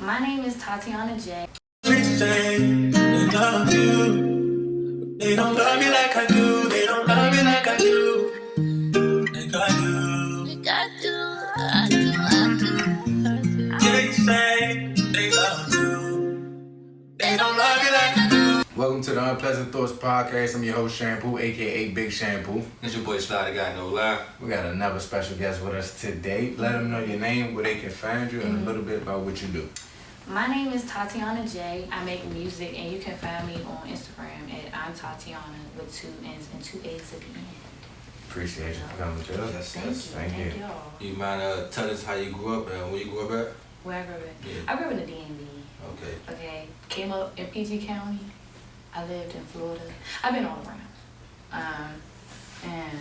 My name is TatiannaJ. They say they love you. They don't love you like I do. They don't love you like I do. Like I do. Like I do. They say they love you. They don't love you like I do. Welcome to the Unpleasant Thoughts Podcast. I'm your host, Shampoo, aka Big Shampoo. It's your boy Sly, the guy no lie. We got another special guest with us today. Let them know your name, where they can find you, and a little bit about what you do. My name is TatiannaJ. I make music, and you can find me on Instagram at I'm Tatiana with 2 N's and 2 A's at the end. Appreciate you for coming to us. Thank you. Y'all. You mind tell us how you grew up and where you grew up at? Where I grew up at? Yeah. I grew up in the DMV. Okay. Came up in PG County. I lived in Florida. I've been all around. And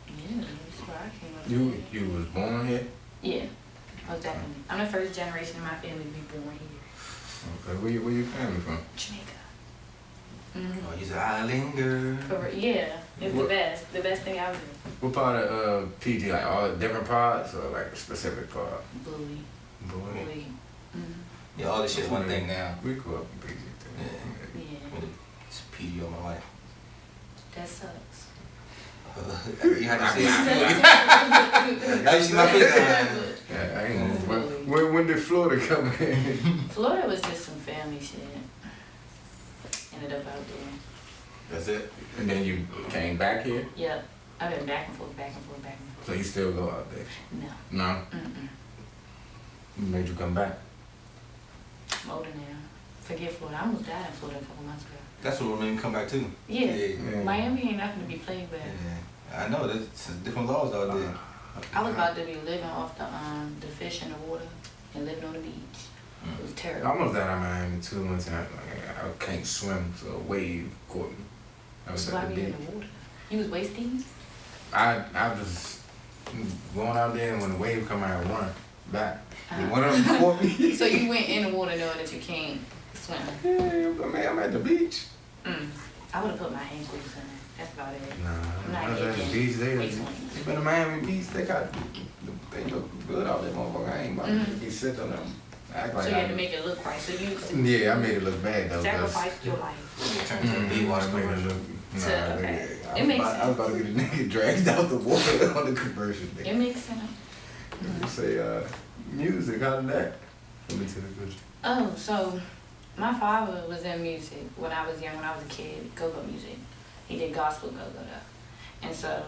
yeah, that's where I came up. You was born here? Yeah, most definitely. I'm the first generation in my family to be born here. Okay, where your family from? Jamaica. Oh, he's an islander. Yeah, it's What? the best thing I would do. What part of PG? Like all different parts or like a specific part? Bully. Boy. Yeah, all this shit one thing now. We grew up in PG too. Yeah, It's PD all my life. that sucks. You had to see it. Now you see my face. Yeah, I ain't gonna. When did Florida come in? Florida was just some family shit. Ended up out there. That's it. And then you came back here. Yep. I've been back and forth, back and forth, back and forth. So you still go out there? No. No. What made you come back? I'm older now. Forget Florida. I almost died in Florida a couple months ago. That's what made me come back too. Yeah. Miami ain't nothing to be played with. Yeah. I know, there's different laws out there. I was about to be living off the fish in the water and living on the beach. It was terrible. I almost died in Miami 2 months and I can't swim, so a wave caught me. I was Why at were the you beach. in the water? You was wasting? I was going out there and when the wave come out, I run back. Uh-huh. One of them caught me. So you went in the water knowing that you can't swim? Yeah, man, I'm at the beach. I would have put my ankles in it. That's about it. Nah, I'm I not was at the getting beach. They waist been to Miami Beach. They look good out there, motherfucker. I ain't about to be sitting on them. Act like So you had to make it look right. So you Yeah, I made it look bad though. sacrificed your life. Turn to a big water I made it commercial. look. Okay. I It makes was about to get a nigga dragged out the water on the conversion It thing. makes sense. You say music, how did that come into the picture? Oh, so my father was in music when I was young, when I was a kid, go-go music. He did gospel go-go though. And so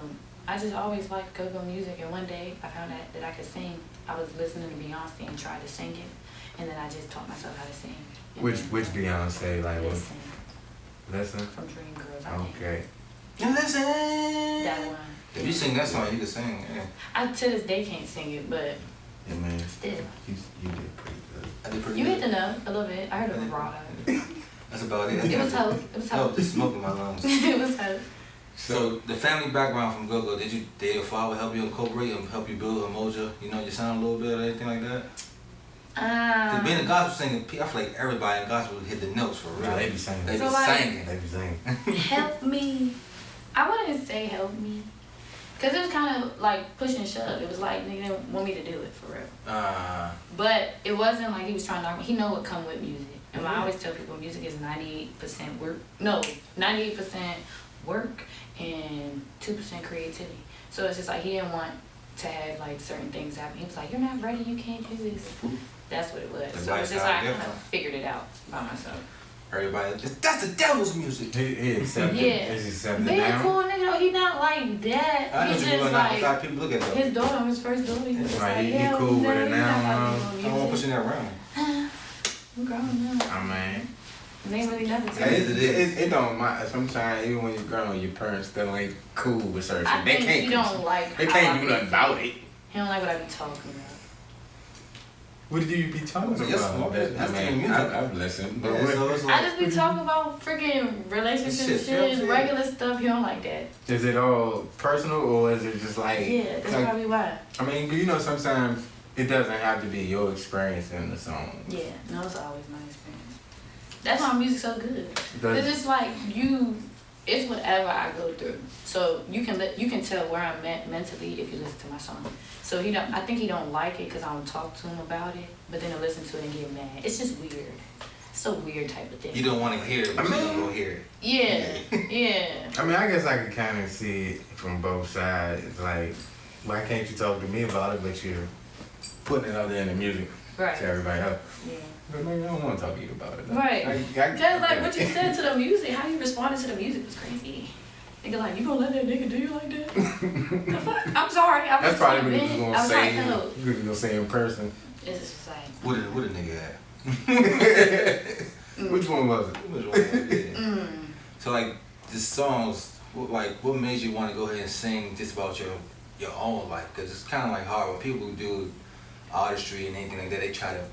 I just always liked go-go music, and one day I found out that I could sing. I was listening to Beyonce and tried to sing it, and then I just taught myself how to sing. And Which then, Beyonce, like what? Listen, Listen? from Dreamgirls, I think. Okay. You listen. That one. If you sing that song, you can sing. Yeah. I to this day can't sing it, but Yeah, man. still. You did pretty good. I did pretty You good. hit the note a little bit. I heard a vibrato. That's about it. It was hope. It was Oh, hope. the smoke in my lungs. It was hope. So the family background from Go-Go, did your father help you incorporate and help you build a mojo, your sound a little bit or anything like that? 'Cause being a gospel singer, I feel like everybody in gospel hit the notes for real. Nah, they be singing. They So be like- singing. They be singing. Help me. I wouldn't say help me. Cause it was kind of like push and shove. It was like nigga didn't want me to do it for real. But it wasn't like he was trying to. He know what come with music. And I always tell people music is 98% work. No, 98% work and 2% creativity. So it's just like he didn't want to have like certain things happen. He was like, "You're not ready. You can't do this." That's what it was. The So it's just lifestyle like I kind of different. figured it out by myself. Everybody, that's the devil's music. He accepted. Yeah. Is he accepted Being a now? cool nigga though, he not like that. I know He's you just going like out people look at that. his daughter, his first daughter. He was just Right, like, he hell cool with no, it you're now, not about to I do don't want music. pushing that around. I'm grown up. I mean, There ain't really nothing to Hey, it. it don't matter. Sometimes even when you're grown, your parents still ain't cool with certain I shit. They think can't. he don't like. They how can't I do nothing feel. about it. He don't like what I be talking about. What did you be talking Yes, about? that's I mean, music. I've listened, but Yeah, what, so it's I like, just be talking about freaking relationship Shit, you know what I'm shit, saying? regular stuff. He don't like that. is it all personal or is it just like? Yeah, that's like, probably why. I mean, you know, sometimes it doesn't have to be your experience in the song. Yeah, no, it's always my experience. That's why music's so good. Does- Cause it's like you it's whatever I go through. So you can tell where I'm at mentally if you listen to my song. So I think he don't like it because I don't talk to him about it, but then he'll listen to it and get mad. It's just weird. It's a weird type of thing. You don't want to hear it, but you don't go hear it. Yeah. I mean, I guess I could kind of see it from both sides. It's like, why can't you talk to me about it, but you're putting it out there in the music to everybody else? Yeah. But maybe I don't want to talk to you about it. Right. Because, like, what you said to the music, how you responded to the music was crazy. Nigga, like, you gonna let that nigga do you like that? The fuck? I'm sorry. That's probably what he was gonna say. You was gonna say in person. It's just like. What a nigga at? Which one was it? Which one was it? Yeah. So, like, the songs, like, what made you want to go ahead and sing just about your own life? Because it's kind of like hard when people do artistry and anything like that, they try to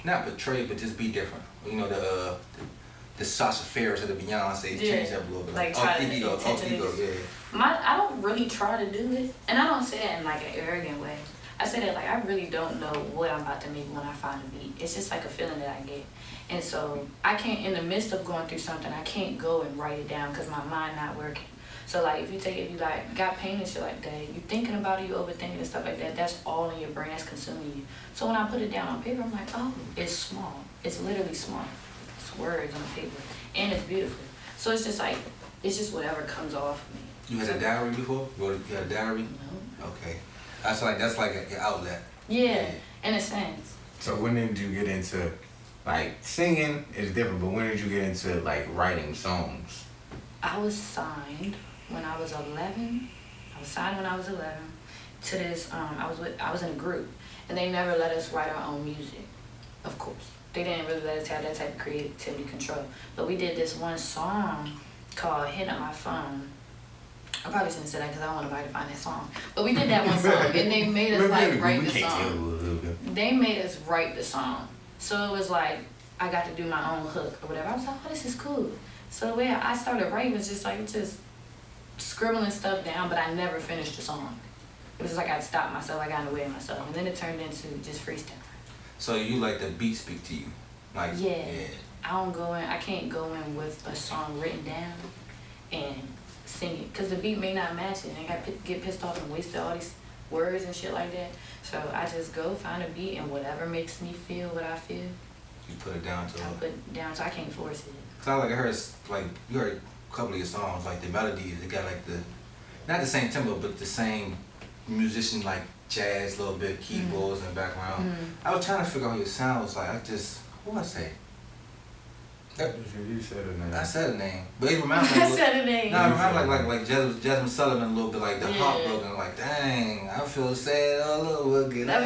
not portray, but just be different. You know, the Sasha Fierce or the Beyonce change up a little bit. Like try to ego, yeah. I don't really try to do it, and I don't say that in like an arrogant way. I say that like I really don't know what I'm about to make when I find a beat. It's just like a feeling that I get, and so I can't. In the midst of going through something, I can't go and write it down because my mind not working. So like if you like got pain and shit like that, you thinking about it, you overthinking and stuff like that. That's all in your brain. That's consuming you. So when I put it down on paper, I'm like, oh, it's small. It's literally small. It's words on paper, and it's beautiful. So it's just like it's just whatever comes off of me. You had a diary before? You had a diary? No. Okay. That's like your outlet. Yeah, in a sense. So when did you get into, like, singing is different, but when did you get into, like, writing songs? I was signed when I was 11. I was signed when I was 11 to this, I was in a group, and they never let us write our own music, of course. They didn't really let us have that type of creativity control. But we did this one song called Hit Up My Phone. I probably shouldn't say that because I don't want nobody to find that song. But we did that one song, and they made us like write the song. They made us write the song. So it was like, I got to do my own hook or whatever. I was like, oh, this is cool. So the way I started writing was just scribbling stuff down, but I never finished the song. It was just like I'd stop myself, I got in the way of myself. And then it turned into just freestyle. So you like the beat speak to you? Like yeah. I can't go in with a song written down and sing it. Because the beat may not match it. And I get pissed off and wasted all these words and shit like that. So I just go find a beat and whatever makes me feel what I feel. You put it down to I put it down so I can't force it. Cause I heard you heard a couple of your songs, like the melodies, they got like not the same tempo, but the same musician, like jazz, a little bit, keyboards in the background. I was trying to figure out what your sound was like. What did I say? You said a name. I said a name, but it reminds me. I said a name. No, it reminds like Jasmine Sullivan a little bit, like the heartbroken, like dang, I feel sad all over again. I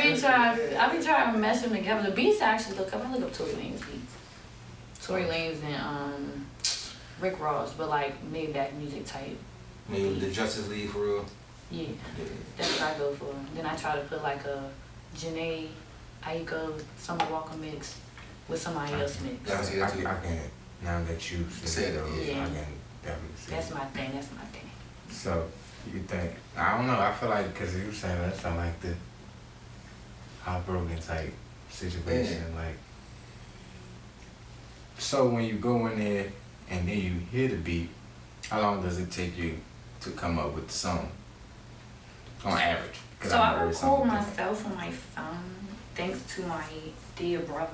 be trying to mess them together. The beats I actually look up. I look up Tory Lanez beats. Tory Lanez and Rick Ross, but like made back music type. Maybe the Justice League for real. Yeah, that's what I go for. Then I try to put like a Janae Aiko Summer Walker mix with somebody else mix. I can, now that you said those, I can definitely see. That's my thing. So, you think, I don't know, I feel like, because you were saying that sound like the heartbroken type situation, like, so when you go in there and then you hear the beat, how long does it take you to come up with the song? On average. So I record myself on my phone, thanks to my dear brother,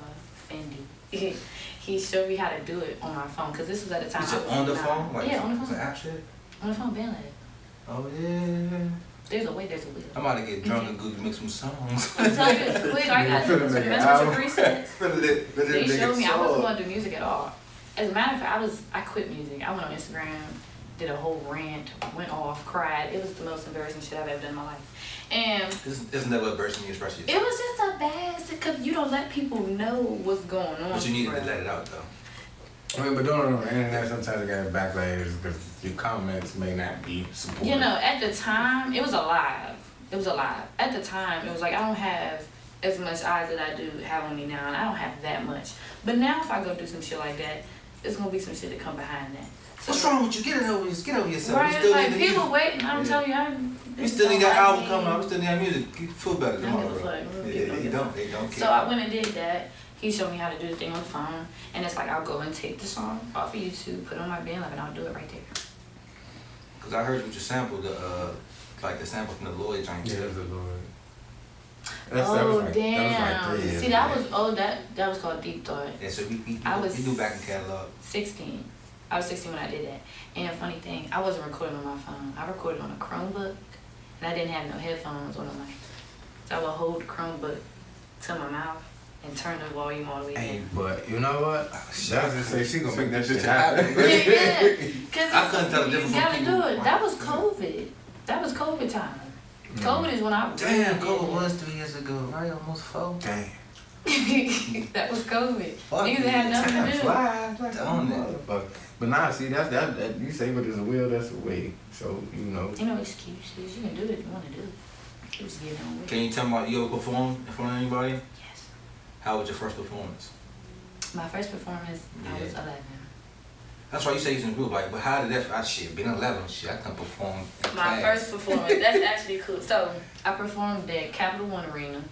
Fendi. He showed me how to do it on my phone, because this was at the time. You said on the phone? Like, yeah, on the phone. It's an app shit? On the phone, BandLab. Oh, yeah. There's a way, there's a will. I'm about to get drunk and go make some songs. I'm telling you, it's quick. I got to remember 3 resets. They showed me I wasn't going to do music at all. As a matter of fact, I quit music. I went on Instagram, did a whole rant, went off, cried. It was the most embarrassing shit I've ever done in my life. And it's never embarrassing you, especially. It was just a bad, because you don't let people know what's going on. But you needed to let it out, though. I mean, but doing it on the internet, sometimes you got backlash because your comments may not be supportive. You know, at the time, it was alive. At the time, it was like, I don't have as much eyes that I do have on me now, and I don't have that much. But now, if I go do some shit like that, it's gonna be some shit that come behind that. So, what's wrong with you? Get over yourself. Right, it's like people waiting. I'm telling you, you still need that album coming out. We still need that music. You feel better tomorrow. They don't care. So I went and did that. He showed me how to do the thing on the phone, and it's like I'll go and take the song off of YouTube, put it on my BandLab, and I'll do it right there. Cause I heard you just sampled the like the sample from the Lloyd joint. Yeah, that's a Lloyd. Damn. See, that was called Deep Thought. Yeah, so we do back in catalog. 16. I was 16 when I did that. And funny thing, I wasn't recording on my phone. I recorded on a Chromebook, and I didn't have no headphones on the mic. So I would hold the Chromebook to my mouth and turn the volume all the way down. Hey, but you know what? That's just say she gonna make that shit happen. Yeah. Cause I couldn't tell the difference. You gotta do it. That was COVID. That was COVID time. COVID is when I damn, COVID was 3 years ago, right? Almost 4. Damn. That was COVID. Niggas had nothing to do. Fly, but nah, see, that you say, but it's a will, that's a way. So, you know. Ain't no excuses. You can do it if you want to do it. Just get on with it. Can you tell me about you ever performed in front of anybody? Yes. How was your first performance? My first performance, I was 11. That's why you say you was in a group, like, but how did that, being 11, I couldn't perform in My first performance, that's actually cool. So, I performed at Capital One Arena.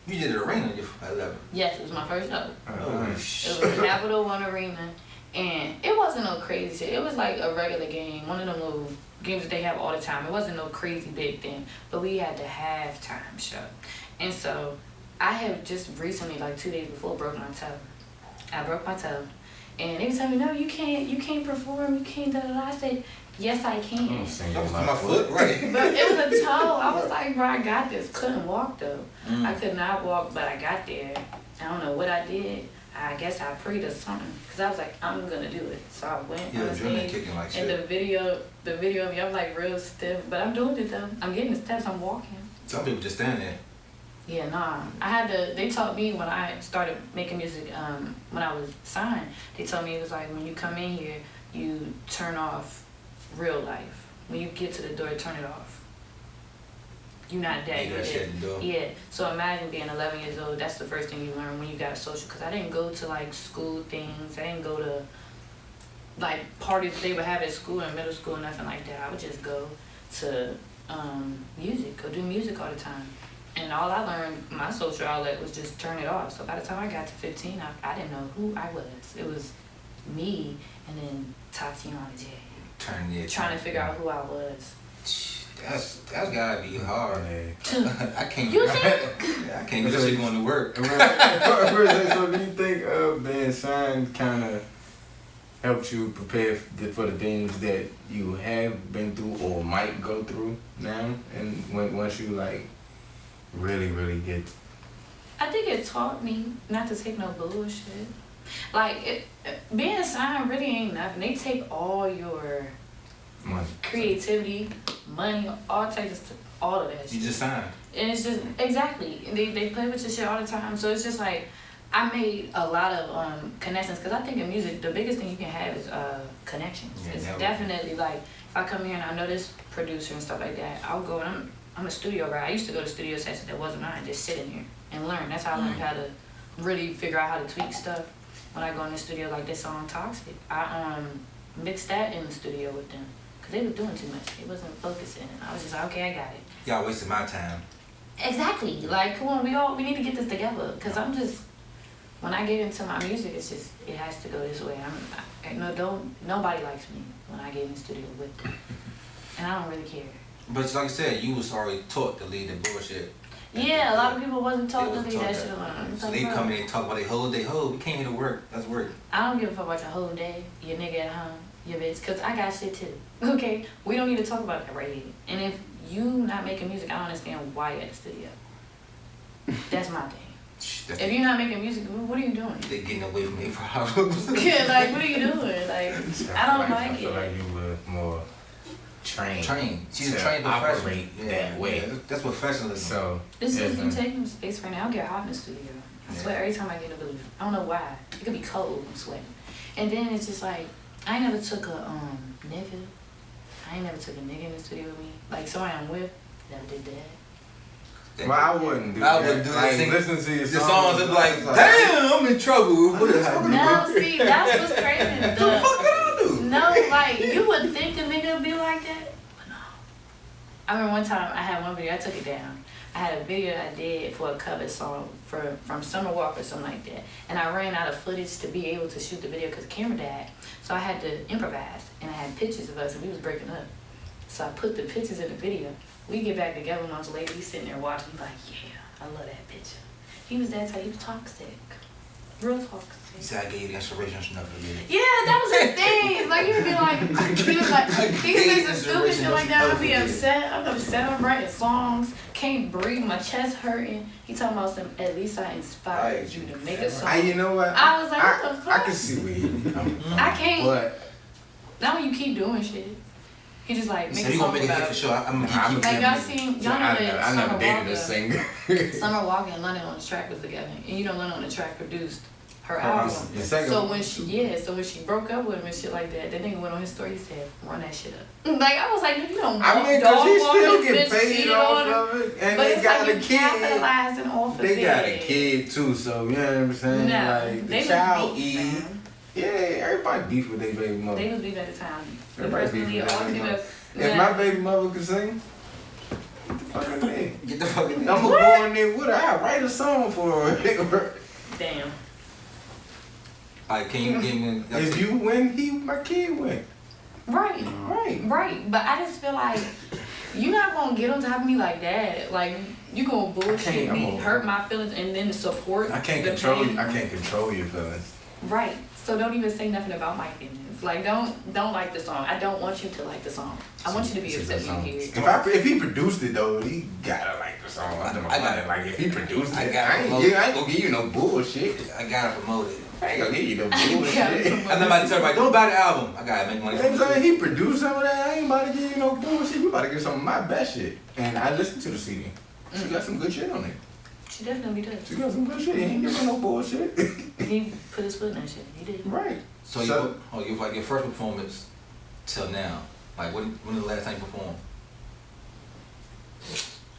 You did an arena at 11? Yes, it was my first show. Oh, shit. It was Capital One Arena, and it wasn't no crazy shit. It was like a regular game, one of them little games that they have all the time. It wasn't no crazy big thing, but we had the halftime show. And so, I have just recently, like 2 days before, broke my toe. I broke my toe. And they tell me, no, you can't perform, you can't da-da-da. I said, yes, I can. That was my foot, right? But it was a toe. I was like, bro, I got this. Couldn't walk, though. I could not walk, but I got there. I don't know what I did. I guess I prayed or something. Because I was like, I'm going to do it. So I went on stage. Like and the video of me, I'm like real stiff. But I'm doing it, though. I'm getting the steps. I'm walking. Some people just stand there. Yeah, nah. They taught me when I started making music, when I was signed, they told me it was like when you come in here, you turn off real life. When you get to the door, turn it off. You're not that good. Yeah. So imagine being 11 years old, that's the first thing you learn when you got a social. Because I didn't go to like school things. I didn't go to like parties they would have at school and middle school, nothing like that. I would just go to music, go do music all the time. And all I learned, my social outlet was just turn it off. So by the time I got to 15, I didn't know who I was. It was me and then TatiannaJ. Trying to figure out who I was. That's gotta be hard. I can't. You think? I can't just going to work. So do you think being signed kind of helped you prepare for the things that you have been through or might go through now? And once you like really get. I think it taught me not to take no bullshit. Like being signed really ain't nothing. They take all your money, creativity, money, all types of stuff, all of that shit. You just signed. And it's just exactly they play with your shit all the time. So it's just like I made a lot of connections because I think in music the biggest thing you can have is connections. Yeah, it's definitely like if I come here and I know this producer and stuff like that, I'll go and I'm a studio guy. I used to go to studio sessions that wasn't mine, just sit in here and learn. That's how I learned how to really figure out how to tweak stuff. When I go in the studio like this song Toxic, I mixed that in the studio with them because they was doing too much. They wasn't focusing. I was just like, okay, I got it. Y'all wasted my time. Exactly. Like, come on, we need to get this together because I'm just, when I get into my music, it's just, it has to go this way. Nobody likes me when I get in the studio with them. And I don't really care. But like I said, you was already taught to lead the bullshit. Yeah, a lot of people wasn't taught to lead that shit alone. So they come in and talk about their whole day. We came here to work. That's work. I don't give a fuck about your whole day, your nigga at home, your bitch, because I got shit too. Okay? We don't need to talk about that right here. And if you not making music, I don't understand why you're at the studio. That's my thing. If you're not making music, what are you doing? They're getting away from their problems. Yeah, like, what are you doing? Like, I don't like it. I feel like you were more trained. She's a trained professional. That way. Yeah, that's professionalism. So this is you taking space right now. I don't get hot in the studio. I sweat every time I get in the booth. I don't know why. It could be cold. I'm sweating. And then it's just like I ain't never took a nigga. I ain't never took a nigga in the studio with me. Like somebody I'm with never did that. Well, I wouldn't do that. I wouldn't do like, that. Listen to your songs and be like, damn, I'm in trouble. No, see, that's what's crazy. What the fuck did I do? No, like, you would think a nigga would be like that, but no. I remember one time I had one video, I took it down. I had a video I did for a cover song from Summer Walker or something like that. And I ran out of footage to be able to shoot the video because the camera died. So I had to improvise. And I had pictures of us and we was breaking up. So I put the pictures in the video. We get back together months later. He's sitting there watching. He's like, yeah, I love that picture. He was that type. He was toxic. Real toxic. He said I gave you the inspiration or something. Yeah, that was his thing. Like, he would be like, he was say some stupid shit like that. I'd be upset. I'm upset. I'm writing songs. Can't breathe. My chest hurting. He talking about some, at least I inspired you to make a song. You know what? I was like, what the fuck? I can see where you coming from. I can't. But not when you keep doing shit. He just like, make a you song gonna make a hit about for it. sure. I'm gonna keep Like, y'all know that I never dated a singer. Summer Walker and London on the track was together. And you know London on the track produced her album. So when she broke up with him and shit like that nigga went on his story, he said, run that shit up. Like, I was like, you don't I mean, cause he still get bitch paid off of it. And but they it's got like a kid. Capitalizing off of They got a kid too, so you know what I'm saying? No, like they the child was beef, Yeah, everybody beef with their baby mother. They was beef at the time. Everybody beef with their baby mother. If my baby mother could sing, get the fuck in there. Get the fuck in there. I'm gonna go in there with her. I write a song for her. Damn. Like, can you give me? If you win, my kid win. Right. But I just feel like you're not gonna get on top of me like that. Like, you gonna bullshit me, hurt my feelings, and then support. I can't control you. I can't control your feelings. Right. So don't even say nothing about my feelings. Like, don't like the song. I don't want you to like the song. I want you to be upset when you hear it. If he produced it though, he gotta like the song. I gotta like if he produced it. I ain't gonna give you no bullshit. I gotta promote it. I ain't gonna give you no bullshit. I'm not about to tell everybody, don't buy the album. I gotta make money. You know what I'm saying? He produced some of that. I ain't about to give you no bullshit. You about to get some of my best shit. And I listened to the CD. She got some good shit on it. She definitely does. She got some good shit. He ain't giving no bullshit. He put his foot in that shit. He did. Right. So your first performance till now, like when was the last time you performed?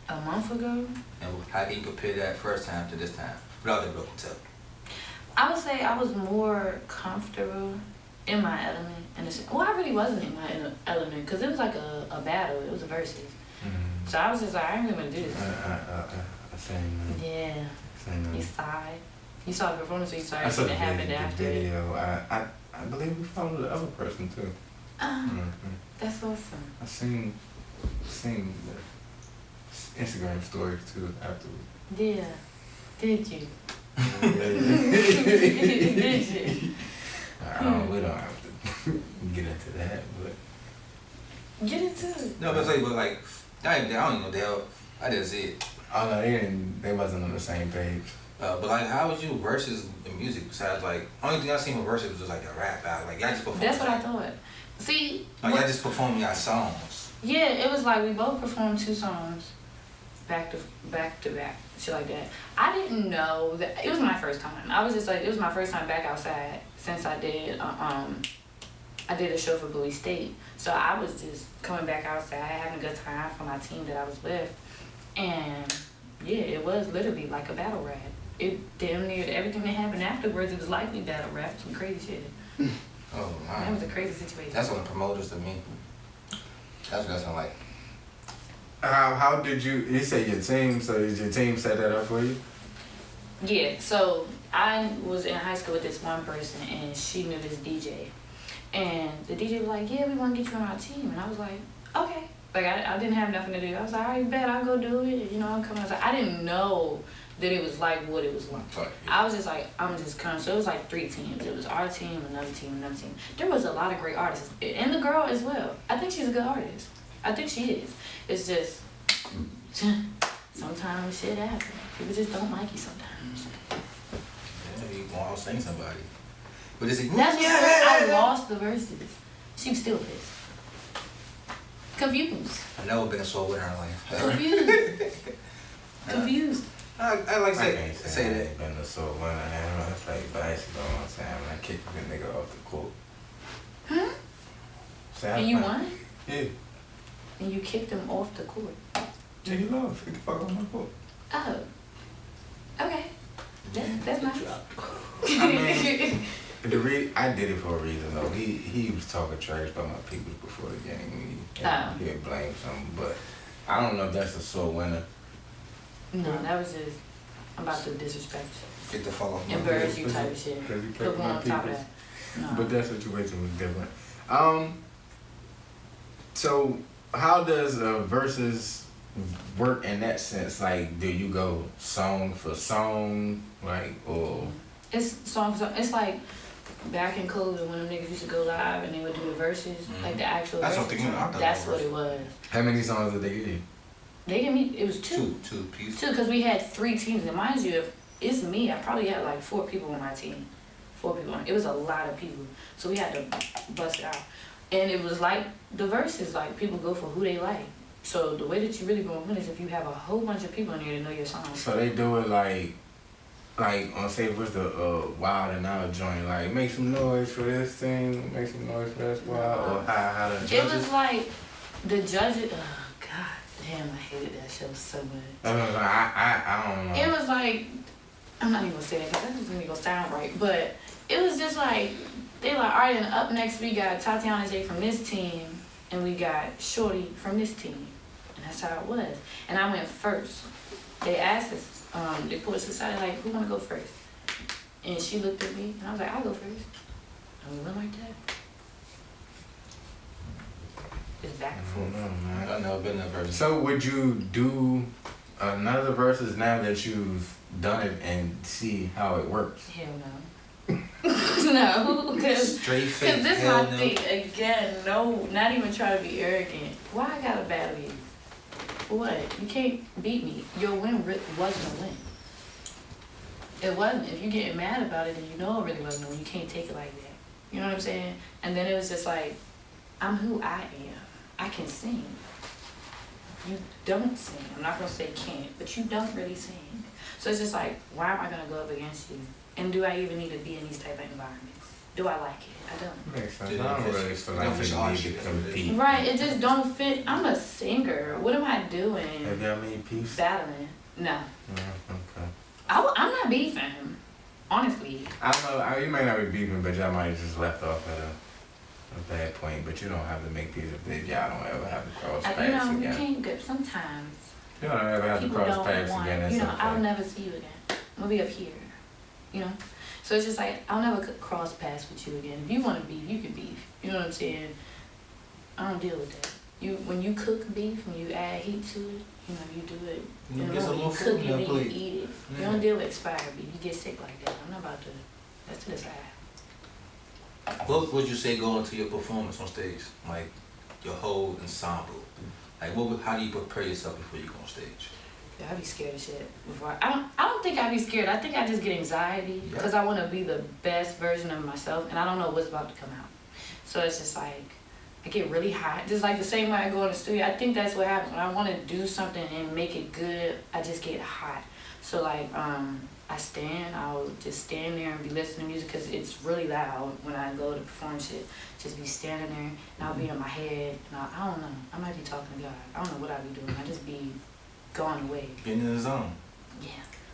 A month ago. And how can you compare that first time to this time without the broken tell? I would say I was more comfortable in my element. Well, I really wasn't in my element because it was like a battle. It was a versus. Mm-hmm. So I was just like, I ain't really gonna do this. Yeah. Same. You sighed. You saw the performance, or you saw everything that happened after it. Video. I believe we followed the other person too. That's awesome. I seen the Instagram stories too afterwards. Yeah. Did you? Did you? We don't have to get into that, but get into it. No, but like I don't even know the hell. I didn't see it. Oh no, they wasn't on the same page. But like, how was you versus the music? Besides, like, only thing I seen with versus was just like a rap battle. Like, y'all just performed. That's what I thought. See, like, y'all just performed y'all songs. Yeah, it was like we both performed 2 songs, back to back, shit like that. I didn't know that it was my first time. I was just like, it was my first time back outside since I did a show for Bowie State. So I was just coming back outside, having a good time for my team that I was with, and yeah, it was literally like a battle rap. It damn near everything that happened afterwards. It was likely battle rap, some crazy shit. Oh my! That was a crazy situation. That's on the promoters to me. That's what that sound like. How did you say your team? So did your team set that up for you? Yeah. So I was in high school with this one person, and she knew this DJ, and the DJ was like, "Yeah, we want to get you on our team," and I was like, "Okay." Like I didn't have nothing to do. I was like, all right, bet I'll go do it. You know, I'm coming. I didn't know that it was like what it was like. I was just like, I'm just coming. So it was like 3 teams. It was our team, another team, another team. There was a lot of great artists, and the girl as well. I think she's a good artist. I think she is. It's just sometimes shit happens. People just don't like you sometimes. Yeah, you want to sing somebody. But it's that's why I lost the verses. She was still pissed. Confused. I've never been so with her in life. Confused. I like say that. I ain't been a sore winner. I played basketball one time and I kicked the nigga off the court. And you won? Yeah. And you kicked him off the court? Yeah, he lost. Get the fuck off my court. Oh. Okay. That's nice. I did it for a reason though. He was talking trash about my people before the game. He had blamed something, but I don't know if that's a sore winner. No, that was just about to disrespect. Get the fuck off my embarrass you type of shit. Put one on top of that. No. But that situation was different. So how does versus work in that sense? Like, do you go song for song, like, or? It's song for song. It's like back in COVID when them niggas used to go live and they would do the verses, like the actual That's verses. That's what it was. How many songs did they give you? They gave me, it was two. Two pieces. Two, because we had 3 teams. And mind you, if it's me, I probably had like 4 people on my team. 4 people on it. Was a lot of people. So we had to bust it out. And it was like the verses, like people go for who they like. So the way that you really gonna win is if you have a whole bunch of people in there to know your songs. So they do it like on say what's the Wild and Out joint, like make some noise for this thing, make some noise for this Wild, or how the judges? It was like the judges. Oh God damn, I hated that show so much. I don't know. It was like, I'm not even gonna say that because that doesn't even gonna sound right, but it was just like they like, all right, and up next we got TatiannaJ from this team, and we got Shorty from this team, and that's how it was. And I went first. They asked us. They put us aside like, who wanna go first? And she looked at me and I was like, I'll go first. And we went like that. It's back and forth. Man. I've never been that version. So would you do another versus now that you've done it and see how it works? Hell no. No, because this is my thing. Again, no, not even try to be arrogant. Why I gotta battle you? What? You can't beat me. Your win wasn't a win. It wasn't. If you're getting mad about it, then you know it really wasn't a win. You can't take it like that. You know what I'm saying? And then it was just like, I'm who I am. I can sing. You don't sing. I'm not gonna say can't, but you don't really sing. So it's just like, why am I gonna go up against you? And do I even need to be in these type of environments? Do I like it? I don't. Makes sense. I don't really feel like you need to compete. Right, it just don't fit. I'm a singer. What am I doing? Have y'all made peace? Battling. No. Yeah, okay. I'm not beefing, honestly. I don't know. You may not be beefing, but y'all might have just left off at a bad point. But you don't have to make peace if y'all don't ever have to cross paths again. You can't get sometimes. You don't ever have to cross paths again. That's okay. I'll never see you again. I'm gonna be up here. You know? So it's just like, I'll never cross paths with you again. If you want to beef, you can beef. You know what I'm saying? I don't deal with that. When you cook beef, when you add heat to it, you know, you do it. You cook it, then you eat it. Yeah. You don't deal with expired beef. You get sick like that. I'm not about to. That's to the side. What would you say going to your performance on stage? Like your whole ensemble. Like how do you prepare yourself before you go on stage? Yeah, I be scared of shit before. I don't think I be scared. I think I just get anxiety because I want to be the best version of myself, and I don't know what's about to come out. So it's just like I get really hot, just like the same way I go in the studio. I think that's what happens when I want to do something and make it good. I just get hot. So like I'll just stand there and be listening to music because it's really loud when I go to perform shit. Just be standing there and I'll be in my head. And I don't know. I might be talking to God. I don't know what I be doing. I just be going away. Getting in the zone. Yeah.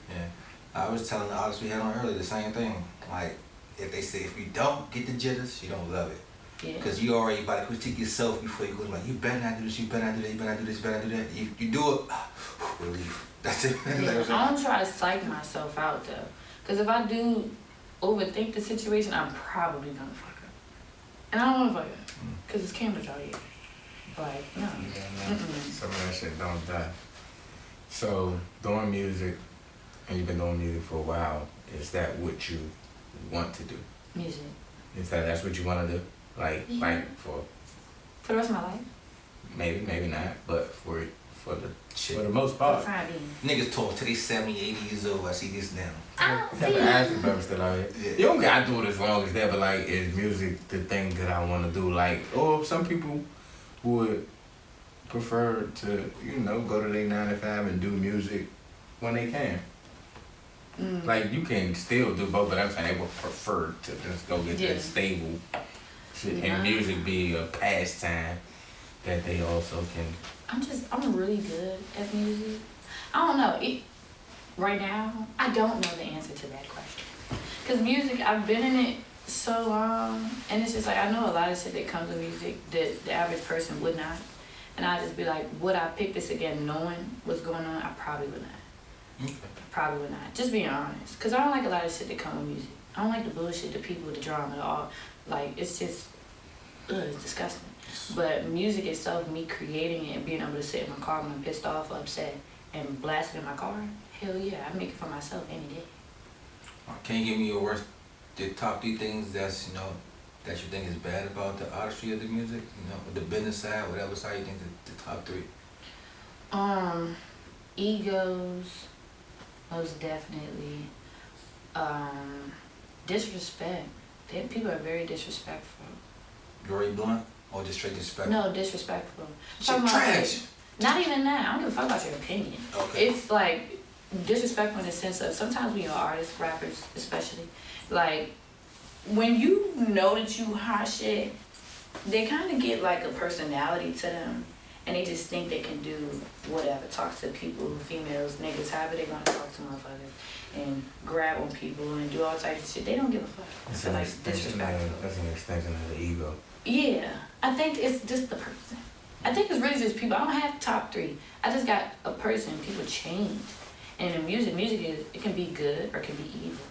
Yeah. I was telling the artists we had on earlier the same thing. Like, if they say if you don't get the jitters, you don't love it. Yeah. Because you already about to critique yourself before you go. Like, you better not do this, you better not do that, you better not do this, you better not do that. You do it, relief. That's it. Yeah, I don't try to psych myself out though. Because if I do overthink the situation, I'm probably gonna fuck up. And I don't wanna fuck up. Because it's cameras out here. Like, no. Yeah, some of that shit don't die. So, doing music, and you've been doing music for a while, is that what you want to do? Music. Is that's what you want to do? Like for the rest of my life? Maybe not, but for the most part. Niggas talk till they 70, 80 years old. I see this now. You have to ask your brother still out here. Yeah. You don't gotta do it as long as that, but like, is music the thing that I want to do? Like, or some people would prefer to, go to their 9 to 5 and do music when they can. Like, you can still do both, but I'm saying they would prefer to just go get that stable shit and music be a pastime that they also can. I'm really good at music. I don't know. Right now, I don't know the answer to that question. Because music, I've been in it so long, and it's just like, I know a lot of shit that comes with music that the average person would not. And I just be like, would I pick this again knowing what's going on? I probably would not. Okay. Probably would not. Just being honest. Because I don't like a lot of shit that come with music. I don't like the bullshit, the people, the drama, the all. Like, it's just, it's disgusting. But music itself, me creating it and being able to sit in my car when I'm pissed off, upset, and blast it in my car, hell yeah, I make it for myself any day. Can you give me your worst, the top 3 things that's, you know, that you think is bad about the artistry of the music? You know, the business side, whatever side you think the top 3? Egos, most definitely. Disrespect. People are very disrespectful. Very blunt or just straight disrespectful? No, disrespectful. Shit trash. Not even that. I don't give a fuck about your opinion. Okay. It's like disrespectful in the sense of sometimes when you're artists, rappers especially, like when you know that you hot shit, they kind of get like a personality to them, and they just think they can do whatever, talk to people, females, niggas, however they want to talk to motherfuckers, and grab on people and do all types of shit. They don't give a fuck. That's So like disrespectful. That's an extension of the ego. Yeah, I think it's just the person. I think it's really just people. I don't have top 3. I just got a person. People change. And in music is, it can be good or it can be evil.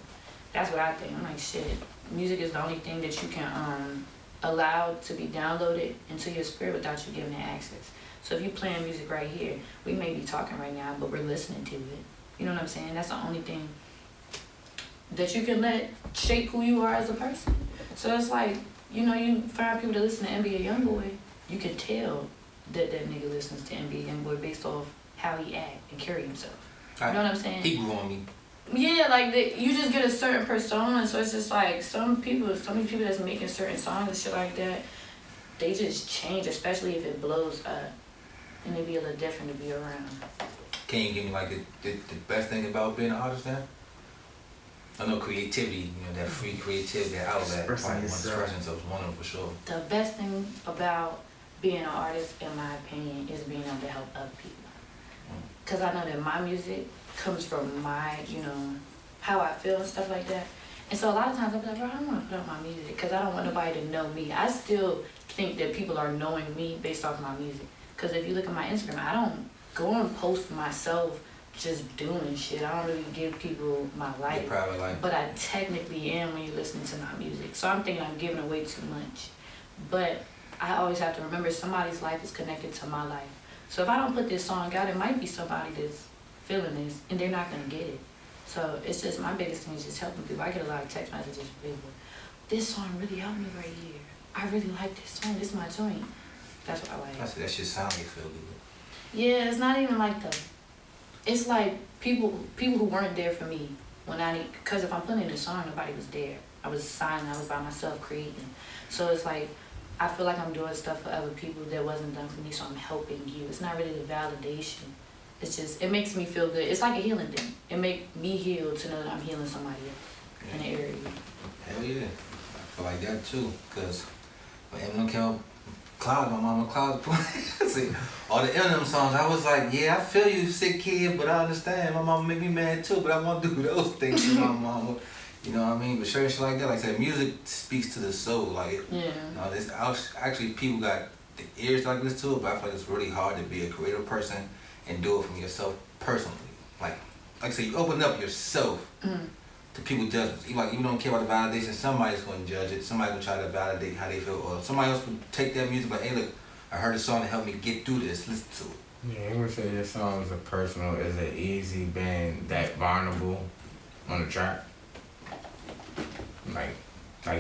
That's what I think. I'm like, shit, music is the only thing that you can allow to be downloaded into your spirit without you giving it access. So if you're playing music right here, we may be talking right now, but we're listening to it. You know what I'm saying? That's the only thing that you can let shape who you are as a person. So it's like, you know, you find people that listen to NBA Youngboy, you can tell that that nigga listens to NBA Youngboy based off how he act and carry himself. You know what I'm saying? He grew on me. Yeah, like you just get a certain persona, so it's just like some of these people that's making certain songs and shit like that, they just change, especially if it blows up, and they be a little different to be around. Can you give me like the best thing about being an artist then? I know creativity, you know, that free creativity, that outlet, probably one expression, so it's one of them for sure. The best thing about being an artist, in my opinion, is being able to help other people. Because I know that my music comes from my, you know, how I feel and stuff like that. And so a lot of times I'll be like, bro, I don't want to put out my music because I don't want nobody to know me. I still think that people are knowing me based off my music. Because if you look at my Instagram, I don't go and post myself just doing shit. I don't really give people my life. Your private life. But I technically am when you listen to my music. So I'm thinking I'm giving away too much. But I always have to remember somebody's life is connected to my life. So if I don't put this song out, it might be somebody that's feeling this and they're not going to get it. So it's just, my biggest thing is just helping people. I get a lot of text messages from people. This song really helped me right here. I really like this song. This is my joint. That's what I like. That shit sound like feel good. Yeah, it's not even like it's like people who weren't there for me when I need, because if I'm putting in a song, nobody was there. I was silent, I was by myself creating. So it's like, I feel like I'm doing stuff for other people that wasn't done for me, so I'm helping you. It's not really the validation. It's just, it makes me feel good. It's like a healing thing. It makes me heal to know that I'm healing somebody else in the area. Hell yeah. I feel like that too, because when Eminem came up, Cloud, my mama Cloud, see, all the Eminem songs, I was like, yeah, I feel you, sick kid, but I understand. My mama make me mad too, but I won't do those things to my mama. You know what I mean? But sure shit like that, like I said, music speaks to the soul. Like, yeah. You know, this actually people got the ears like this to it, but I feel like it's really hard to be a creative person and do it from yourself personally. Like I said, you open up yourself to people's judgments. Like you don't care about the validation, somebody's going to judge it. Somebody's going to try to validate how they feel, or somebody else can take that music. Like, hey, look, I heard a song that helped me get through this. Listen to it. Yeah, I would say your songs are personal. Is it easy being that vulnerable on the track? Like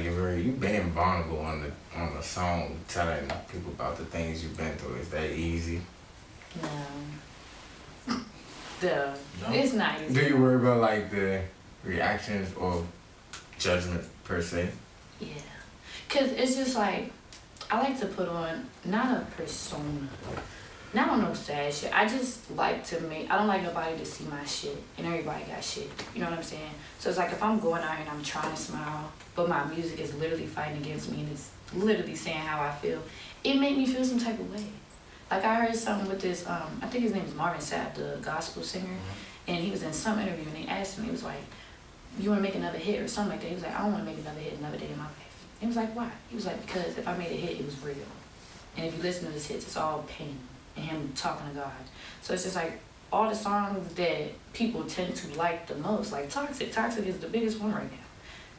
you being vulnerable on the song, telling people about the things you've been through. Is that easy? No. It's not easy. Do you worry about like the reactions or judgment per se? Yeah. Cause it's just like, I like to put on, not a persona, not on no sad shit. I just like to I don't like nobody to see my shit, and everybody got shit. You know what I'm saying? So it's like if I'm going out here and I'm trying to smile, but my music is literally fighting against me and it's literally saying how I feel, it made me feel some type of way. Like I heard something with this, I think his name is Marvin Sapp, the gospel singer, and he was in some interview and they asked him, he was like, you want to make another hit or something like that? He was like, I don't want to make another hit another day in my life. He was like, why? He was like, because if I made a hit, it was real. And if you listen to his hits, it's all pain and him talking to God. So it's just like all the songs that people tend to like the most, like Toxic. Toxic is the biggest one right now.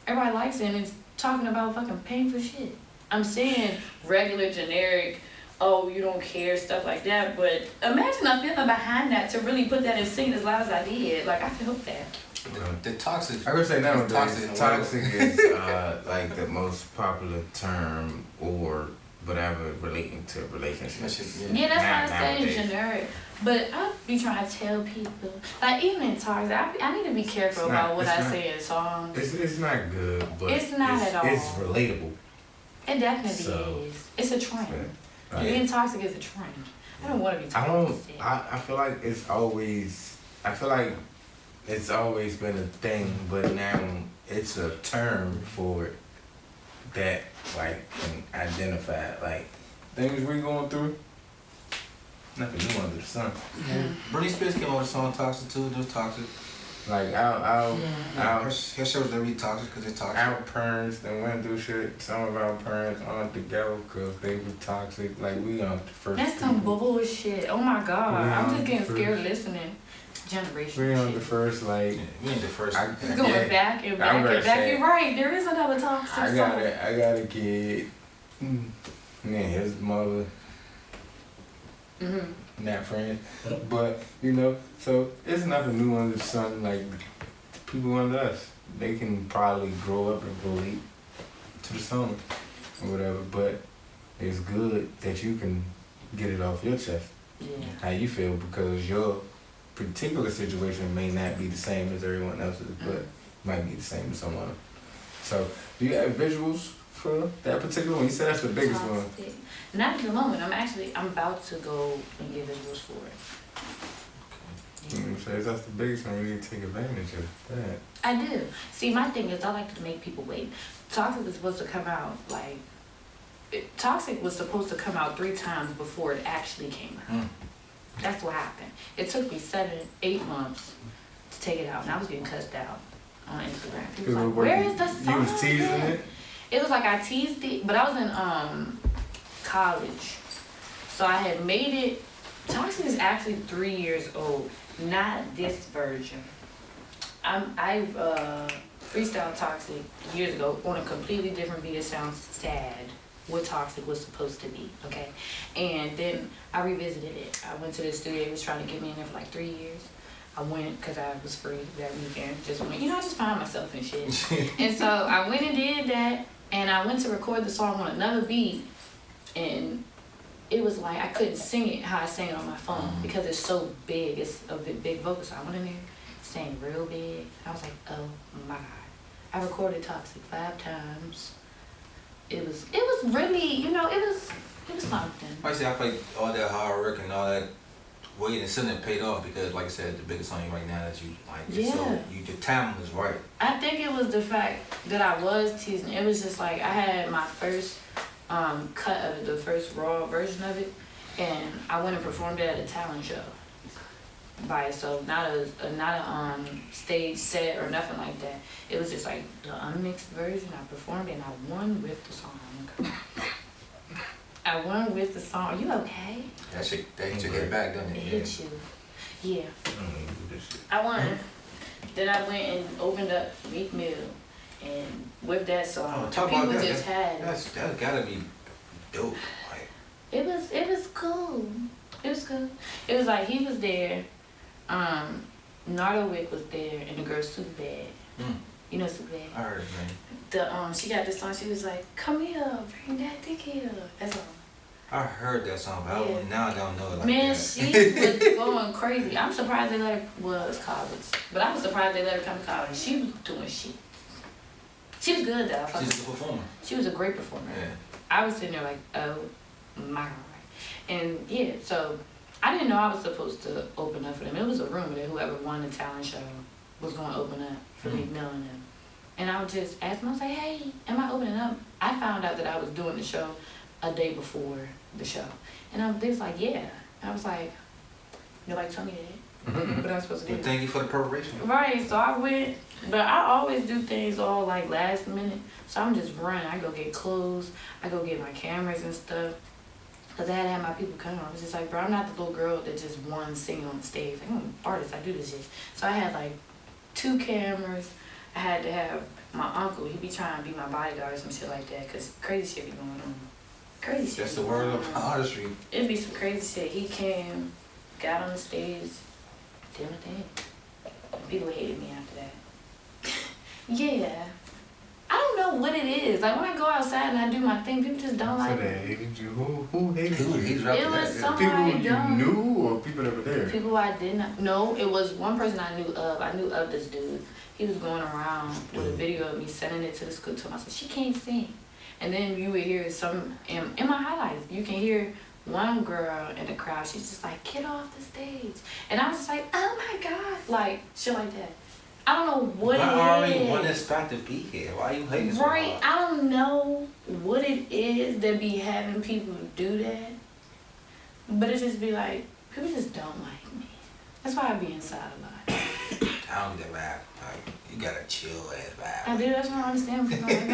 Everybody likes it and it's talking about fucking painful shit. I'm saying regular, generic, oh, you don't care, stuff like that. But imagine a feeling behind that to really put that in singing as loud as I did. Like, I felt that. The toxic. I would say nowadays, toxic is like the most popular term or whatever relating to relationships. Yeah, that's why I say generic. But I be trying to tell people, like even in toxic, I need to be careful about what I say in songs. It's not good, but it's not at all. It's relatable. It definitely is. It's a trend. Right. Being toxic is a trend. I don't want to be toxic. I feel like it's always. I feel like it's always been a thing, but now it's a term for it that like can identify like things we're going through. Nothing new under the sun. Mm-hmm. Britney Spears came out with a song "Toxic" too. It was toxic. Like her shows that be toxic because they're toxic. Our parents that went through shit. Some of our parents aren't together because they were toxic. Like we aren't the first. That's some bullshit. Oh my god, I'm just getting scared listening. Generation. We ain't the first like. Yeah, we ain't the first. It's going back and back and back. You're right. There is another toxic. I got a kid. Man, his mother. Not friends, but you know, so it's nothing new under the sun. Like people under us, they can probably grow up and relate to the song or whatever. But it's good that you can get it off your chest. Yeah. How you feel, because your particular situation may not be the same as everyone else's, but might be the same as someone else. So, do you have visuals for that particular one? You said that's the biggest one. Not at the moment. I'm about to go and get visuals for it. So if that's the biggest one, we need to take advantage of that. I do. See, my thing is I like to make people wait. Toxic was supposed to come out Toxic was supposed to come out 3 times before it actually came out. That's what happened. It took me 7-8 months to take it out, and I was getting cussed out on Instagram. People was like, where is the song? You was teasing it? It was like I teased it, but I was in college. So I had made it. Toxic is actually 3 years old, not this version. I freestyled Toxic years ago on a completely different beat. It sounds sad. What Toxic was supposed to be, okay? And then I revisited it. I went to the studio. It was trying to get me in there for like 3 years. I went because I was free that weekend. Just went, I just found myself and shit. And so I went and did that, and I went to record the song on another beat, and it was like I couldn't sing it how I sang it on my phone because it's so big. It's a big vocal, so I went in there, sang real big. I was like, oh my God. I recorded Toxic 5 times. It was really, it was something. I say I feel like all that hard work and all that waiting and something paid off because, like I said, the biggest song right now that you like. Yeah. So your timing was right. I think it was the fact that I was teasing. It was just like I had my first cut of it, the first raw version of it, and I went and performed it at a talent show by itself, not a stage set or nothing like that. It was just like the unmixed version. I performed it and I won with the song. I won with the song. Are you okay? That hit your head back, doesn't it? It hit you. Yeah. I won. Then I went and opened up Meek Mill, and with that song, people just had. That gotta be dope. Like. It was cool. It was cool. It was like he was there. Nardo Wick was there, and the girl Super Bad. You know Super Bad? I heard it, man. She got this song. She was like, "Come here, bring that dick here." That's all. I heard that song, but now I don't know it like Man, that. she was going crazy. I'm surprised they let her. Well, it's college, but I was surprised they let her come to college. She was doing shit. She was good though. She's a performer. She was a great performer. Yeah. I was sitting there like, oh my God. And yeah, so I didn't know I was supposed to open up for them. It was a rumor that whoever won the talent show was going to open up for Meek Mill and them. And I would just ask them, I was like, hey, am I opening up? I found out that I was doing the show a day before the show. And they was like, yeah. And I was like, nobody told me that. But I'm supposed to do it. Thank you for the preparation. Right, so I went, but I always do things all like last minute. So I'm just running. I go get clothes. I go get my cameras and stuff. Because I had to have my people come. I was just like, bro, I'm not the little girl that just won singing on the stage. Like, I'm an artist. I do this shit. So I had like 2 cameras. I had to have my uncle, he be trying to be my bodyguard or some shit like that, cause crazy shit be going on. Crazy shit. That's the word of artistry. It'd be some crazy shit. He came, got on the stage, did my thing. And people hated me after that. Yeah. I don't know what it is. Like when I go outside and I do my thing, people just don't like me. So they hated you? Who hated you? It was somebody people you knew or people that were there? People I did not know. It was one person I knew of. I knew of this dude. He was going around with a video of me sending it to the school to myself. She can't sing. And then you would hear some, in my highlights, you can hear one girl in the crowd, she's just like, get off the stage. And I was just like, oh my God. Like, shit like that. I don't know what it is. Why are you want this fact to be here? Why are you hating so Right. hard? I don't know what it is that be having people do that. But it just be like, people just don't like me. That's why I be inside a lot. I don't get mad. Like, you got a chill ass vibe. I do. That's what I don't understand.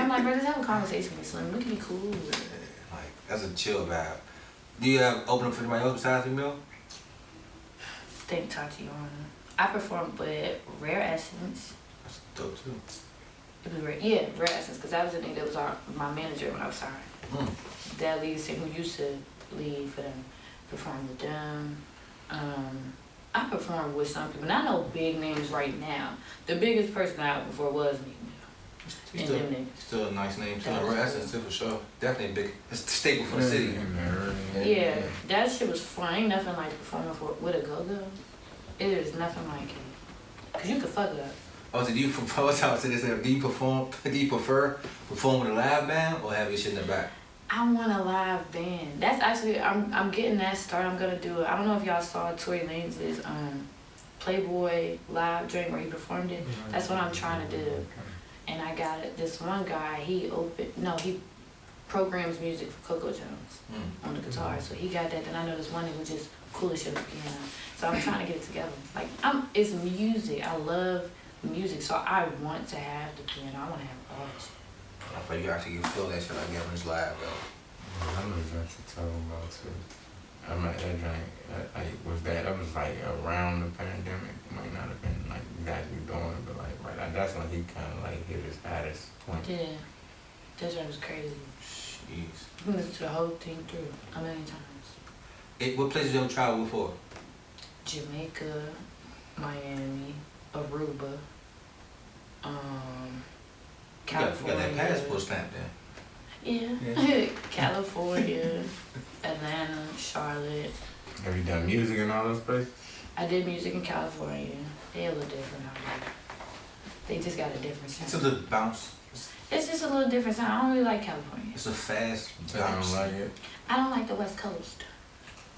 I'm like, bro, just have a conversation with Slim. We can be cool. Like, that's a chill vibe. Do you have open up for anybody else besides female? Thank Tatianna. I performed with Rare Essence. That's dope too. It was Rare Essence, because that was the nigga that was my manager when I was signed. That lead singer who used to lead for them, performed with them. I performed with some people, not no big names right now. The biggest person I opened for was me. Still a nice name too. Rare Essence too for sure. Definitely big. It's the staple for the city. Yeah, that shit was fun. Ain't nothing like performing with a go-go. It is nothing like it. Cause you could fuck it up. Oh, so do you prefer perform with a live band or have your shit in the back? I want a live band. That's actually I'm getting that started. I'm gonna do it. I don't know if y'all saw Tory Lanez's Playboy live joint where he performed it. That's what I'm trying to do. And I got it. This one guy, he programs music for Coco Jones on the guitar. So he got that. Then I know this one who just cool as shit on the piano. So I'm trying to get it together. Like it's music. I love music. So I want to have the piano. I want to have all this. I thought you actually can feel that shit like when it's live though. I know what you're talking about too. I'm at that drink. That was like around the pandemic. It might not have been like exactly doing it, but like right. That's when he kind of like hit his hottest point. Yeah, that drink was crazy. Jeez. You can listen to the whole thing through a million times. What places you ever traveled before? Jamaica, Miami, Aruba, California. You got that passport stamp there. Yeah. California, Atlanta, Charlotte. Have you done music in all those places? I did music in California. They're a little different out there. They just got a different sound. It's a little bounce. It's just a little different sound. I don't really like California. It's a fast I bounce. don't like it. I don't like the West Coast.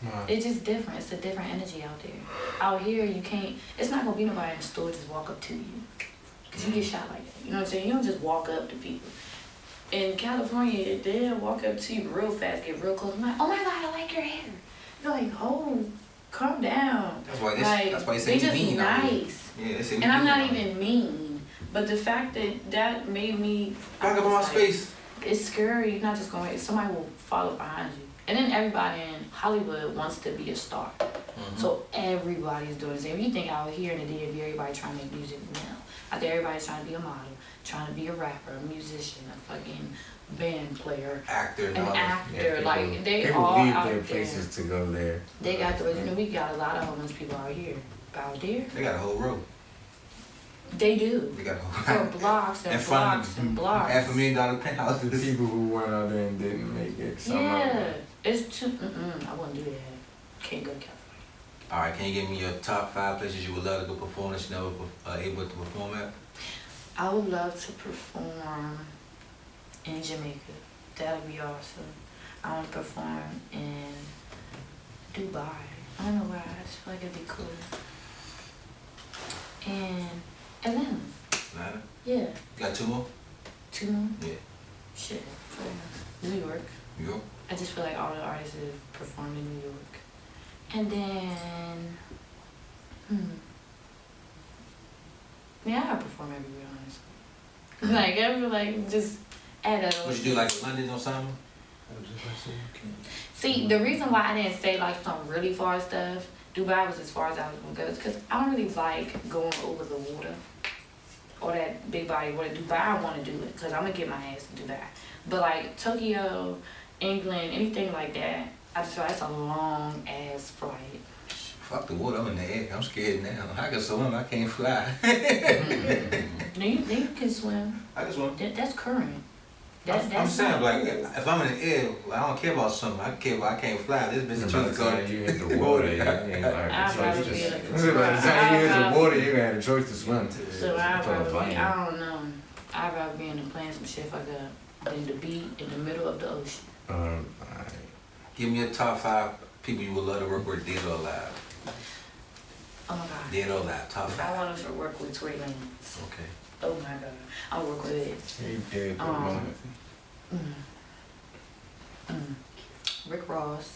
Why? It's just different. It's a different energy out there. Out here, you can't, it's not gonna be nobody in the store just walk up to you. Cause you get shot like that. You know what I'm saying? You don't just walk up to people. In California, they'll walk up to you real fast, get real close. I'm like, oh my God, I like your hair. You're like, oh, calm down. That's why they say they just mean. nice. Yeah, they say and I'm not even mean. But the fact that made me back up on my space. It's scary. You're not just going, somebody will follow behind you. And then everybody in Hollywood wants to be a star. So everybody's doing the same. You think out here in the DMV, everybody trying to make music? No. Out there, everybody's trying to be a model, trying to be a rapper, a musician, a fucking band player, actor, an actor. Yeah, like they people all leave out their there. places to go there. They got those. You know, we got a lot of homeless people out here. Out there, they got a whole row. They do. They got a whole for blocks and blocks and blocks. $500,000 penthouse. The people who went out there and didn't make it. Yeah, it's too. I wouldn't do that. Can't go to California. All right, can you give me your top 5 places you would love to go perform that you never able to perform at? I would love to perform in Jamaica. That would be awesome. I want to perform in Dubai. I don't know why. I just feel like it'd be cool. And Atlanta. Atlanta? Yeah. You got 2 more? 2 more? Yeah. Shit. New York. New York? I just feel like all the artists have performed in New York. And then, yeah, I perform everywhere, honestly. Like, I feel like just add that. Would you do like London or something? See, the reason why I didn't say like some really far stuff, Dubai was as far as I was gonna go, is because I don't really like going over the water. or that big body want to do, but I want to do it because I'm gonna get my ass to do that. But like Tokyo, England, anything like that, I just feel like it's a long ass flight. Fuck the water, I'm in the air. I'm scared now. I can swim, I can't fly. No, you can swim. I can swim. That's current. I'm saying, like, if I'm in the air, I don't care about swimming. I care about I can't fly. This bitch is trying to go. You hit the water, you ain't like I'd a rather choice be to in swim. By the time you hit the water, you had a choice to swim. So I don't know. I'd rather be in the plane some shit like that than to be in the middle of the ocean. Alright. Give me a top 5 people you would love to work with, dead or alive. Oh my god. Dead or alive, top 5. I want to work with Tory Lanez. Okay. Oh my god. I work with it. He dead for a moment. Rick Ross.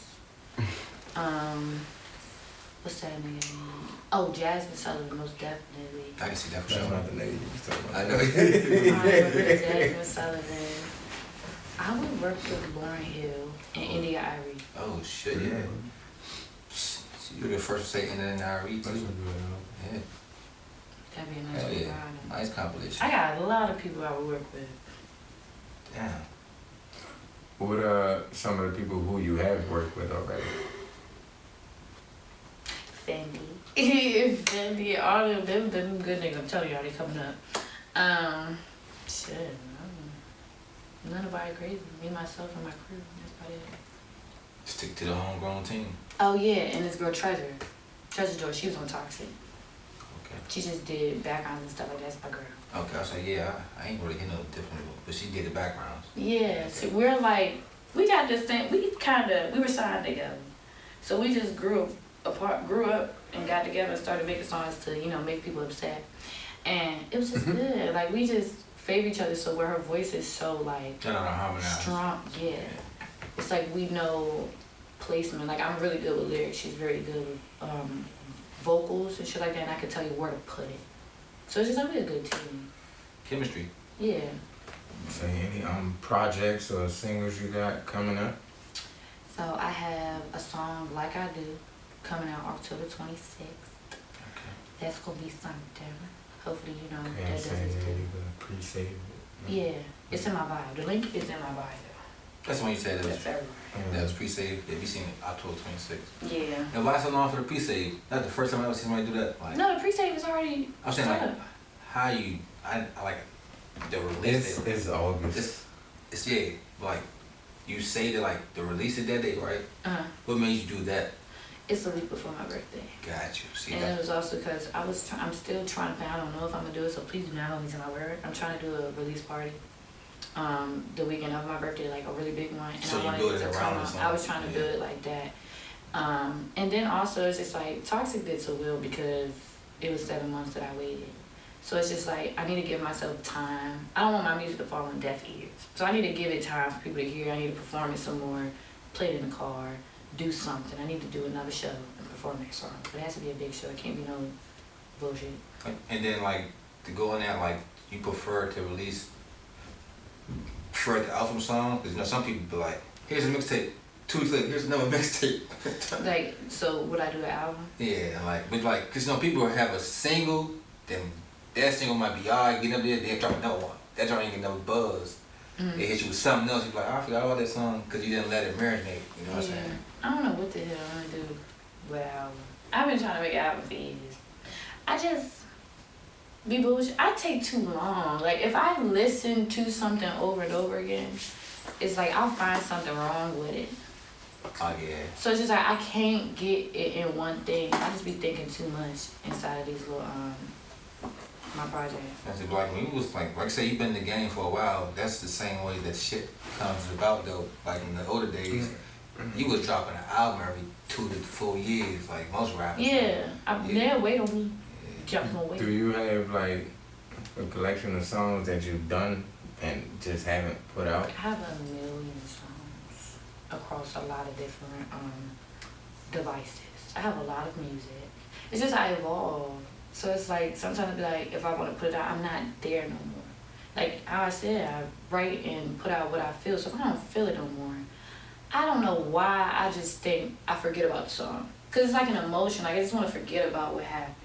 What's that nigga name? Oh, Jasmine Sullivan, most definitely. I can see that for That's sure. not the lady you was talking about. I know. I work with Jasmine Sullivan. I would work with Lauryn Hill and India Arie. Oh shit, yeah. You were the first to say NNRE too. Yeah. That'd be a nice Hell yeah. ride. Nice compilation. I got a lot of people I would work with. Damn. What are some of the people who you have worked with already? Fendi. Fendi, all of them good niggas. I'm telling y'all, they coming up. Shit. None nobody crazy. Me, myself, and my crew. That's about it. Stick to the homegrown team. Oh yeah, and this girl Treasure Joy, she was on Toxic. Okay. She just did backgrounds and stuff like that. That's my girl. Okay, I say yeah. I ain't really hear no different, but she did the backgrounds. Yeah, so we're like, we got this thing. We were signed together, so we just grew up and got together and started making songs to make people upset, and it was just good. Like we just favor each other, so where her voice is so like strong. Yeah, it's like we know placement. Like I'm really good with lyrics. She's very good with vocals and shit like that, and I can tell you where to put it. So it's just like we're a good team. Chemistry. Yeah. So any projects or singles you got coming up? So I have a song Like I Do coming out October 26th. Okay. That's gonna be something. Hopefully that Okay, does so it you too. pre-save it. Yeah, it's in my bio. The link is in my bio. That's when you said that was, That's everywhere. that was pre-saved. Yeah, we seen it October 26th. Yeah. And why so long for the pre-save? That's the first time I ever seen somebody do that. Like, No, the pre-save is already I'm saying set like up. how you I like the release date. It's August. It's yeah, like you say that like the release of that day, right? What made you do that? It's a week before my birthday. Got you. See And that? it was also because I'm still trying to plan. I don't know if I'm gonna do it, so please do not hold me to my word. I'm trying to do a release party. The weekend of my birthday, like a really big one, and So I you wanted build it it to around come or out. something? I was trying to build it like that, and then also it's just like Toxic did so well because it was 7 months that I waited. So it's just like I need to give myself time. I don't want my music to fall on deaf ears, so I need to give it time for people to hear. I need to perform it some more, play it in the car, do something. I need to do another show and perform that song. But it has to be a big show. It can't be no bullshit. And then like to go in there, like you prefer to release the album song, because some people be like, here's a mixtape. 2 weeks later, here's another mixtape. Like, so would I do an album? Yeah, but because people have a single, then that single might be alright, getting up there, they drop another one. That joint ain't get no buzz. They hit you with something else, you be like, I forgot about that song because you didn't let it marinate. You know what I'm saying? I don't know what the hell I'm gonna do with an album. I've been trying to make an album for years. I just be bullshit. I take too long. Like if I listen to something over and over again, it's like I'll find something wrong with it. Oh yeah. So it's just like I can't get it in one thing. I just be thinking too much inside of these little my projects. That's it. Like when you was like I say, you've been in the game for a while. That's the same way that shit comes about though. Like in the older days, you was dropping an album every 2 to 4 years, like most rappers. Yeah, they'll wait on me. Jump on wait. Do you have like a collection of songs that you've done and just haven't put out? I have 1 million songs across a lot of different devices. I have a lot of music. It's just I evolve. So it's like sometimes I be like, if I want to put it out, I'm not there no more. Like how I said, I write and put out what I feel. So if I don't feel it no more, I don't know why. I just think I forget about the song. Cause it's like an emotion. Like I just want to forget about what happened.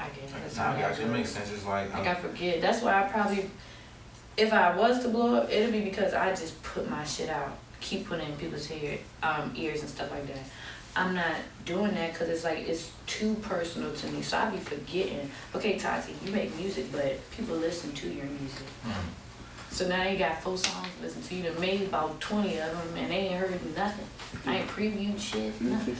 I guess. That's how it makes sense. It's like I forget. That's why I probably, if I was to blow up, it'd be because I just put my shit out, keep putting in people's ears and stuff like that. I'm not doing that because it's like it's too personal to me. So I be forgetting. Okay, Tati, you make music, but people listen to your music. So now you got 4 songs to listen to. You done made about 20 of them, and they ain't heard nothing. I ain't previewed shit, nothing.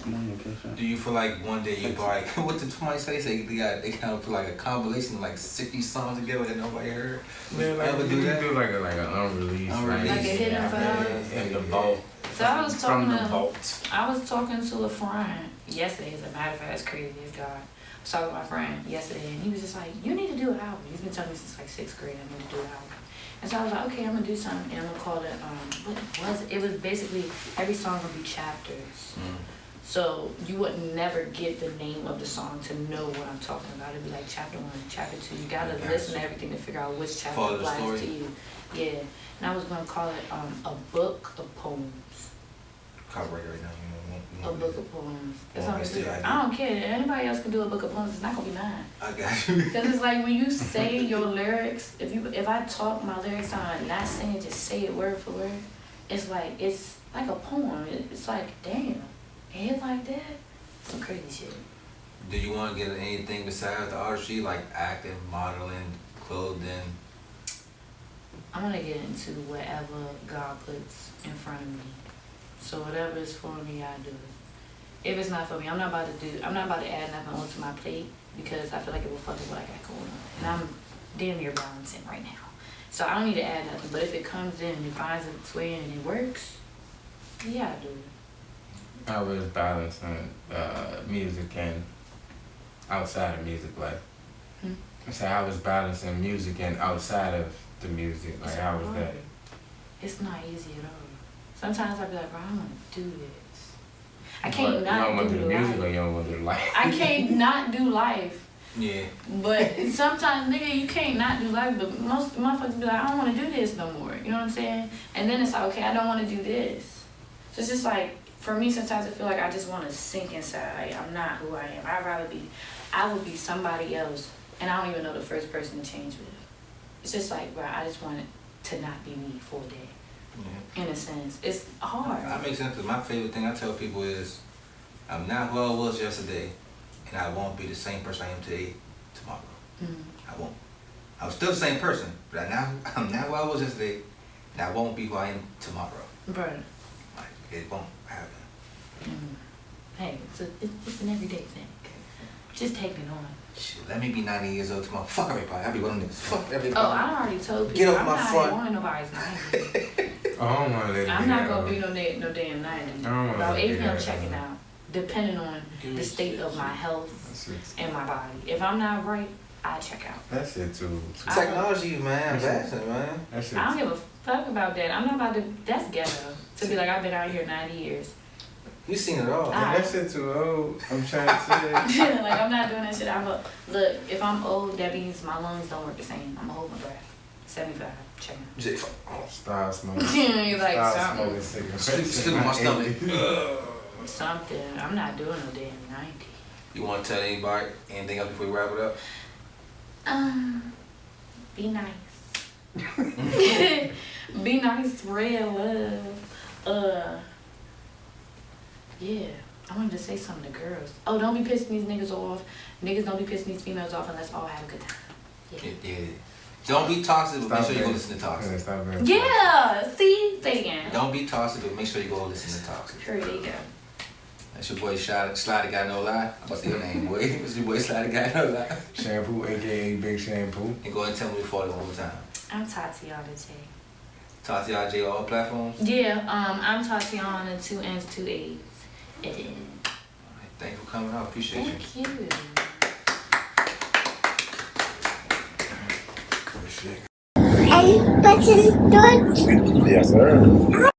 Do you feel like one day you like what did somebody say? They kind of put like a compilation of like 60 songs together that nobody heard. Yeah, like ever do that? Do like an unreleased, like a hidden files in the vault. So I was talking to a friend yesterday. As a matter of fact, that's crazy. As God, I was talking to my friend yesterday, and he was just like, "You need to do an album." He's been telling me since like 6th grade, I need to do an album. And so I was like, okay, I'm gonna do something, and I'm gonna call it, what was it? It was basically, every song would be chapters. So you would never get the name of the song to know what I'm talking about. It'd be like chapter 1, chapter 2. You gotta listen to everything to figure out which chapter applies to you. Yeah. And I was gonna call it a book of poems. Copyright right now, a book of poems. I don't care. Anybody else can do a book of poems. It's not gonna be mine. I got you. Because it's like when you say your lyrics, if I talk my lyrics on, not saying just say it word for word, it's like a poem. It's like, damn, ain't it like that? Some crazy shit. Do you want to get into anything besides the artistry, like acting, modeling, clothing? I want to get into whatever God puts in front of me. So whatever is for me, I do it. If it's not for me, I'm not about to add nothing onto my plate because I feel like it will fuck with what I got going on. And I'm damn near balancing right now. So I don't need to add nothing. But if it comes in and it finds its way in and it works, yeah, I do it. I was balancing music and outside of music, like. So I was balancing music and outside of the music, like how was that? It's not easy at all. Sometimes I be like, bro, I don't want to do this. I can't not do music, or you don't want to do life. I can't not do life. Yeah. But sometimes, nigga, you can't not do life. But most motherfuckers be like, I don't want to do this no more. You know what I'm saying? And then it's like, okay, I don't want to do this. So it's just like, for me, sometimes I feel like I just want to sink inside. Like, I'm not who I am. I would be somebody else, and I don't even know the first person to change with. It's just like, bro, I just want it to not be me for a day. Yeah. In a sense, it's hard. That makes sense. Because my favorite thing I tell people is, I'm not who I was yesterday, and I won't be the same person I am today, tomorrow. I won't. I'm still the same person, but I'm not who I was yesterday, and I won't be who I am tomorrow. Right. Like, it won't happen. Hey, it's an everyday thing. Just take it on. Shit, let me be 90 years old tomorrow. Fuck everybody. I'll be one of them niggas. Fuck everybody. Oh, I already told people. Get off my front. I'm not wanting nobody's 90. I'm not gonna be no damn 90. About 80, I'm checking out, depending on the state of my health and my body. If I'm not right, I check out. That's it too. Technology, man. Fashion, man. I don't give a fuck about that. I'm not about to. That's ghetto. To be like, I've been out here 90 years. You seen it all. Yeah, that shit too old. I'm trying to say. Like, I'm not doing that shit. Look, if I'm old, that means my lungs don't work the same. I'm gonna hold my breath. 75. Check out. Start smoking. You're like, start smoking cigarettes. Still in my stomach. Something. I'm not doing no damn 90. You want to tell anybody anything else before we wrap it up? Be nice. Be nice, spread love. Yeah, I wanted to say something to girls. Oh, don't be pissing these niggas off. Niggas don't be pissing these females off, and let's all have a good time. Yeah. Don't be toxic, but make sure you go listen to Toxic. Yeah, see? Say again. Don't be toxic, but make sure you go listen to Toxic. Sure, there you go. That's your boy Sly the Guy No Lie. I'm about to say your name, boy. It's your boy Sly the Guy No Lie. Shampoo, a.k.a. Big Shampoo. And go ahead and tell me before one more time. I'm TatiannaJ. TatiannaJ, all platforms? Yeah, I'm Tatiana, 2 N's, 2 A's. It is. Alright, thanks for coming out. Appreciate you. Thank you. Any question, George? Yes, sir.